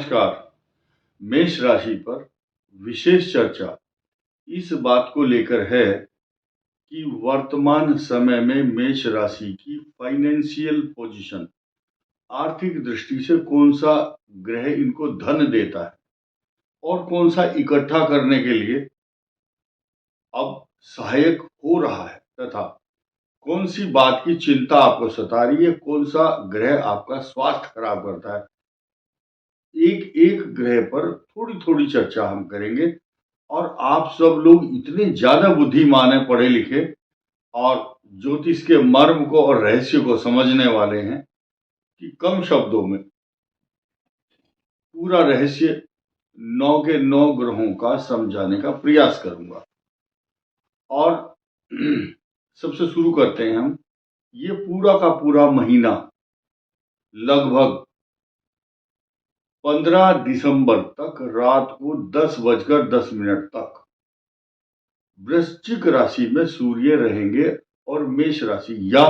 नमस्कार। मेष राशि पर विशेष चर्चा इस बात को लेकर है कि वर्तमान समय में मेष राशि की फाइनेंशियल पोजीशन, आर्थिक दृष्टि से कौन सा ग्रह इनको धन देता है और कौन सा इकट्ठा करने के लिए अब सहायक हो रहा है, तथा कौन सी बात की चिंता आपको सता रही है, कौन सा ग्रह आपका स्वास्थ्य खराब करता है। एक एक ग्रह पर थोड़ी थोड़ी चर्चा हम करेंगे। और आप सब लोग इतने ज्यादा बुद्धिमान हैं, पढ़े लिखे और ज्योतिष के मर्म को और रहस्य को समझने वाले हैं कि कम शब्दों में पूरा रहस्य 9 के 9 ग्रहों का समझाने का प्रयास करूंगा। और सबसे शुरू करते हैं हम। ये पूरा का पूरा महीना लगभग 15 दिसंबर तक रात को 10:10 तक वृश्चिक राशि में सूर्य रहेंगे और मेष राशि या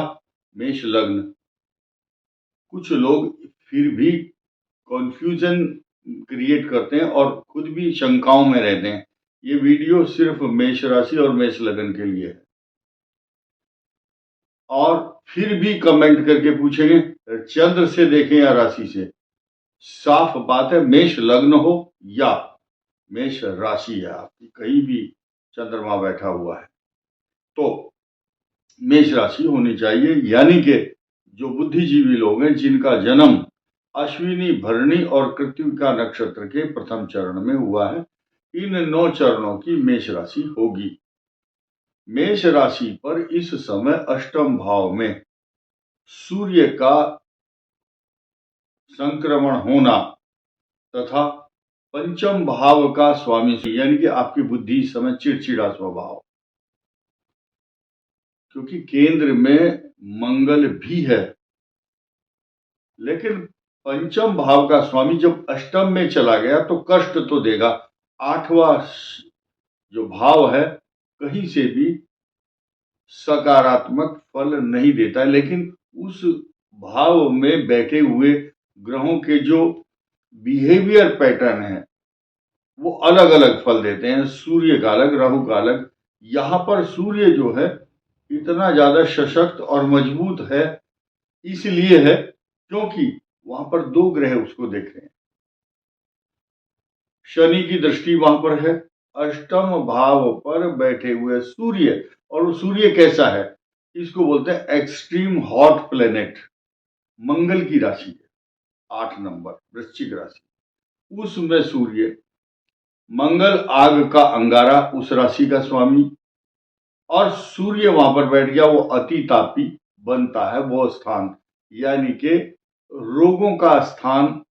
मेष लग्न। कुछ लोग फिर भी कंफ्यूजन क्रिएट करते हैं और खुद भी शंकाओं में रहते हैं। ये वीडियो सिर्फ मेष राशि और मेष लग्न के लिए है। और फिर भी कमेंट करके पूछेंगे चंद्र से देखें या राशि से। साफ बात है, मेष लग्न हो या मेष राशि है आपकी, कहीं भी चंद्रमा बैठा हुआ है तो मेष राशि होनी चाहिए। यानी कि जो बुद्धिजीवी लोग हैं जिनका जन्म अश्विनी, भरणी और कृत्तिका नक्षत्र के प्रथम चरण में हुआ है, इन 9 चरणों की मेष राशि होगी। मेष राशि पर इस समय अष्टम भाव में सूर्य का संक्रमण होना तथा पंचम भाव का स्वामी, यानी कि आपकी बुद्धि इस समय चिड़चिड़ा स्वभाव, क्योंकि केंद्र में मंगल भी है, लेकिन पंचम भाव का स्वामी जब अष्टम में चला गया तो कष्ट तो देगा। 8वां जो भाव है कहीं से भी सकारात्मक फल नहीं देता है, लेकिन उस भाव में बैठे हुए ग्रहों के जो बिहेवियर पैटर्न है वो अलग अलग फल देते हैं। सूर्य का अलग, राहु का अलग। यहां पर सूर्य जो है इतना ज्यादा सशक्त और मजबूत है, इसलिए है क्योंकि वहां पर 2 ग्रह उसको देख रहे हैं। शनि की दृष्टि वहां पर है, अष्टम भाव पर बैठे हुए सूर्य। और वो सूर्य कैसा है, इसको बोलते हैं एक्सट्रीम हॉट प्लेनेट। मंगल की राशि है 8 नंबर वृश्चिक राशि, उसमें सूर्य, मंगल आग का अंगारा, उस राशि का स्वामी, और सूर्य वहां पर बैठ गया, वो अति तापी बनता है वो स्थान, यानी कि रोगों का स्थान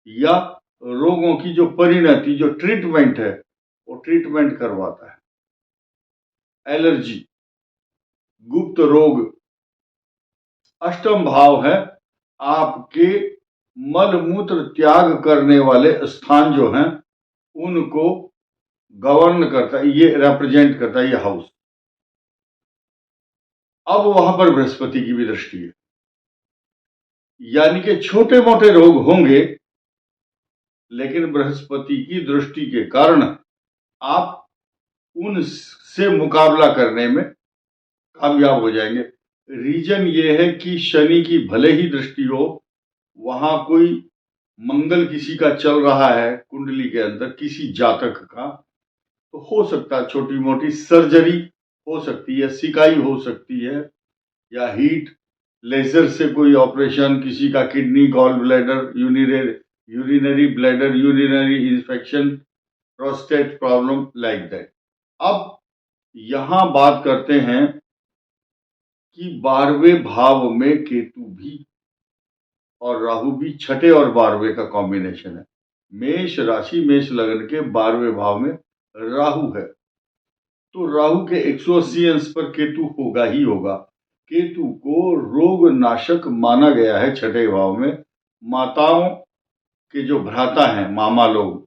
या रोगों की जो परिणति, जो ट्रीटमेंट है वो ट्रीटमेंट करवाता है। एलर्जी, गुप्त रोग। अष्टम भाव है आपके मल मूत्र त्याग करने वाले स्थान जो हैं उनको गवर्न करता है, ये रिप्रेजेंट करता है ये हाउस। अब वहां पर बृहस्पति की भी दृष्टि है, यानी कि छोटे मोटे रोग होंगे, लेकिन बृहस्पति की दृष्टि के कारण आप उनसे मुकाबला करने में कामयाब हो जाएंगे। रीजन ये है कि शनि की भले ही दृष्टि हो, वहां कोई मंगल किसी का चल रहा है कुंडली के अंदर, किसी जातक का, तो हो सकता है छोटी मोटी सर्जरी हो सकती है, सिकाई हो सकती है, या हीट लेजर से कोई ऑपरेशन, किसी का kidney, gall bladder, urinary bladder, urinary infection, prostate problem, like that. अब यहां बात करते हैं कि 12वें भाव में केतु भी और राहु भी, 6ठे और 12वें का कॉम्बिनेशन है। मेष राशि मेष लग्न के 12वें भाव में राहु है, तो राहु के 180 अंश पर केतु होगा ही होगा। केतु को रोग नाशक माना गया है 6ठे भाव में। माताओं के जो भ्राता हैं, मामा लोग,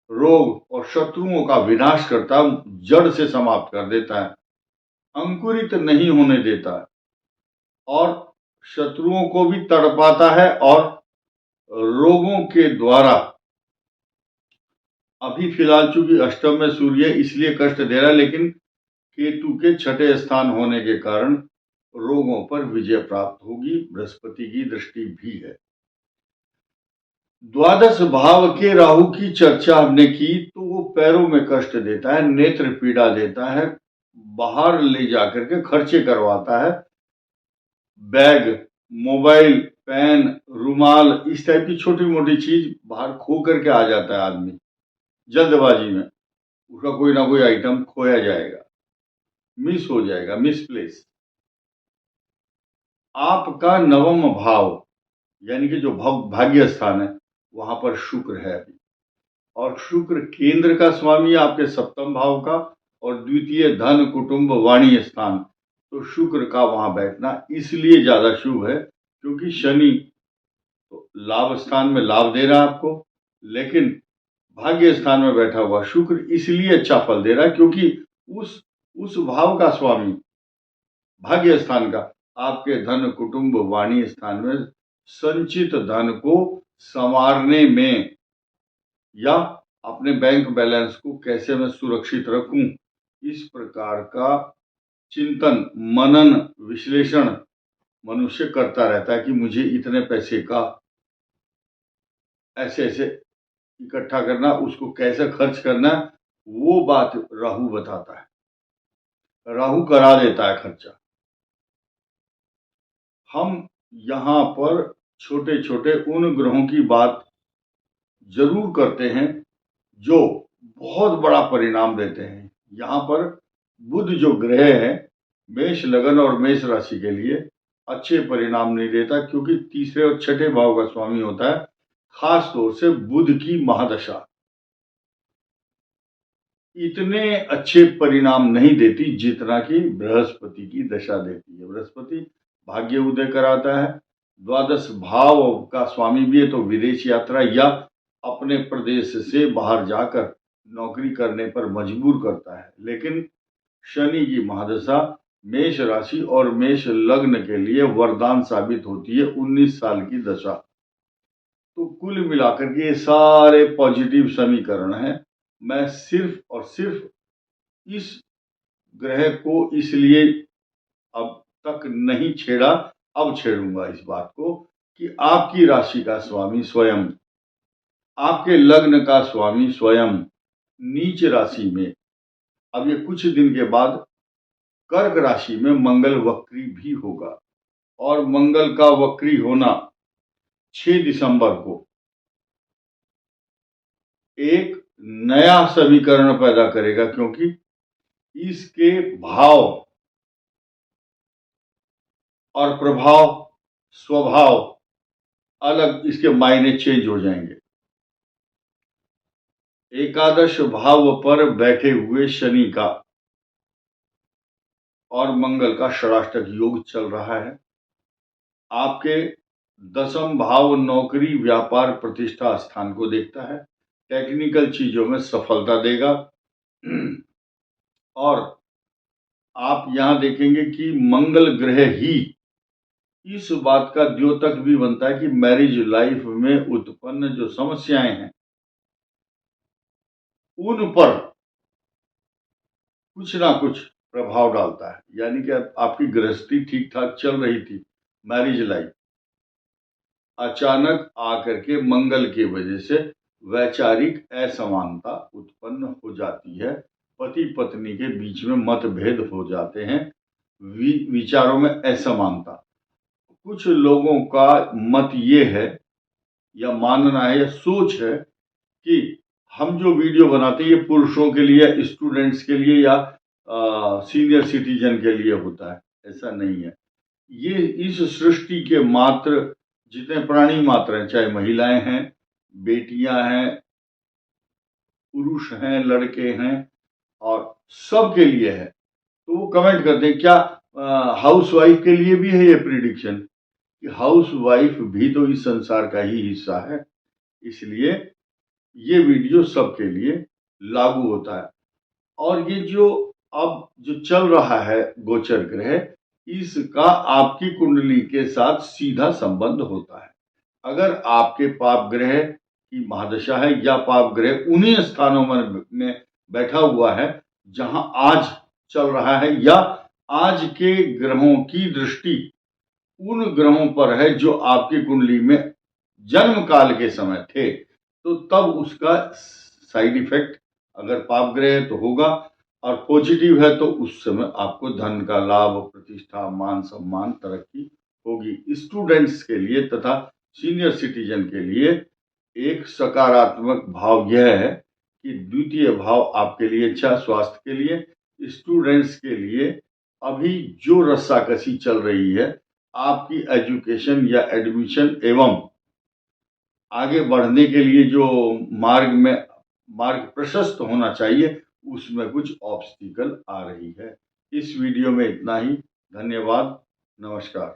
रोग और शत्रुओं का विनाश करता, जड़ से समाप्त कर देता है, अंकुरित नहीं होने देता है और शत्रुओं को भी तड़पाता है और रोगों के द्वारा अभी फिलहाल चूंकि अष्टम में सूर्य है इसलिए कष्ट दे रहा है, लेकिन केतु के छठे स्थान होने के कारण रोगों पर विजय प्राप्त होगी। बृहस्पति की दृष्टि भी है। द्वादश भाव के राहु की चर्चा हमने की, तो वो पैरों में कष्ट देता है, नेत्र पीड़ा देता है, बाहर ले जाकर के खर्चे करवाता है। बैग, मोबाइल, पेन, रुमाल, इस टाइप की छोटी मोटी चीज बाहर खो करके आ जाता है आदमी जल्दबाजी में, उसका कोई ना कोई आइटम खोया जाएगा, मिस हो जाएगा, मिसप्लेस। आपका नवम भाव यानी कि जो भाग्य स्थान है वहां पर शुक्र है अभी, और शुक्र केंद्र का स्वामी आपके सप्तम भाव का और द्वितीय धन कुटुंब वाणी स्थान, तो शुक्र का वहां बैठना इसलिए ज्यादा शुभ है क्योंकि शनि तो लाभ स्थान में लाभ दे रहा है आपको, लेकिन भाग्य स्थान में बैठा हुआ शुक्र इसलिए अच्छा फल दे रहा है क्योंकि उस भाव का स्वामी भाग्य स्थान का आपके धन कुटुंब वाणी स्थान में संचित धन को संवारने में या अपने बैंक बैलेंस को कैसे मैं सुरक्षित रखूं, इस प्रकार का चिंतन मनन विश्लेषण मनुष्य करता रहता है कि मुझे इतने पैसे का ऐसे ऐसे इकट्ठा करना, उसको कैसे खर्च करना, वो बात राहु बताता है, राहु करा देता है खर्चा। हम यहां पर छोटे छोटे उन ग्रहों की बात जरूर करते हैं जो बहुत बड़ा परिणाम देते हैं। यहां पर बुध जो ग्रह है मेष लगन और मेष राशि के लिए अच्छे परिणाम नहीं देता क्योंकि तीसरे और छठे भाव का स्वामी होता है, खास तौर से बुध की महादशा इतने अच्छे परिणाम नहीं देती जितना कि बृहस्पति की दशा देती है। बृहस्पति भाग्य उदय कराता है, द्वादश भाव का स्वामी भी है, तो विदेश यात्रा या अपने प्रदेश से बाहर जाकर नौकरी करने पर मजबूर करता है। लेकिन शनि की महादशा मेष राशि और मेष लग्न के लिए वरदान साबित होती है 19 साल की दशा। तो कुल मिलाकर के ये सारे पॉजिटिव समीकरण हैं। मैं सिर्फ और सिर्फ इस ग्रह को इसलिए अब तक नहीं छेड़ा, अब छेड़ूंगा इस बात को कि आपकी राशि का स्वामी स्वयं, आपके लग्न का स्वामी स्वयं नीच राशि में, अब ये कुछ दिन के बाद कर्क राशि में मंगल वक्री भी होगा, और मंगल का वक्री होना 6 दिसंबर को एक नया समीकरण पैदा करेगा क्योंकि इसके भाव और प्रभाव स्वभाव अलग, इसके मायने चेंज हो जाएंगे। एकादश भाव पर बैठे हुए शनि का और मंगल का षडाष्टक योग चल रहा है। आपके दसम भाव नौकरी व्यापार प्रतिष्ठा स्थान को देखता है, टेक्निकल चीजों में सफलता देगा। और आप यहां देखेंगे कि मंगल ग्रह ही इस बात का द्योतक भी बनता है कि मैरिज लाइफ में उत्पन्न जो समस्याएं हैं उन पर कुछ ना कुछ प्रभाव डालता है। यानी कि आपकी गृहस्थी ठीक ठाक चल रही थी, मैरिज लाइफ, अचानक आकर के मंगल की वजह से वैचारिक असमानता उत्पन्न हो जाती है, पति पत्नी के बीच में मतभेद हो जाते हैं, विचारों में असमानता। कुछ लोगों का मत ये है या मानना है या सोच है कि हम जो वीडियो बनाते हैं ये पुरुषों के लिए, स्टूडेंट्स के लिए या सीनियर सिटीजन के लिए होता है। ऐसा नहीं है। ये इस सृष्टि के मात्र जितने प्राणी मात्र हैं, चाहे महिलाएं हैं, बेटियां हैं, पुरुष हैं, लड़के हैं, और सबके लिए है। तो वो कमेंट करते हैं क्या हाउस वाइफ के लिए भी है ये प्रिडिक्शन कि हाउस वाइफ भी तो इस संसार का ही हिस्सा है, इसलिए ये वीडियो सबके लिए लागू होता है। और ये जो अब जो चल रहा है गोचर ग्रह, इसका आपकी कुंडली के साथ सीधा संबंध होता है। अगर आपके पाप ग्रह की महादशा है या पाप ग्रह उन्हीं स्थानों में बैठा हुआ है जहां आज चल रहा है, या आज के ग्रहों की दृष्टि उन ग्रहों पर है जो आपकी कुंडली में जन्म काल के समय थे, तो तब उसका साइड इफेक्ट अगर पाप ग्रह है तो होगा, और पॉजिटिव है तो उस समय आपको धन का लाभ, प्रतिष्ठा, मान सम्मान, तरक्की होगी। स्टूडेंट्स के लिए तथा सीनियर सिटीजन के लिए एक सकारात्मक भाव यह है कि द्वितीय भाव आपके लिए अच्छा, स्वास्थ्य के लिए। स्टूडेंट्स के लिए अभी जो रस्साकसी चल रही है, आपकी एजुकेशन या एडमिशन एवं आगे बढ़ने के लिए जो मार्ग प्रशस्त होना चाहिए, उसमें कुछ ऑब्स्टिकल आ रही है। इस वीडियो में इतना ही। धन्यवाद। नमस्कार।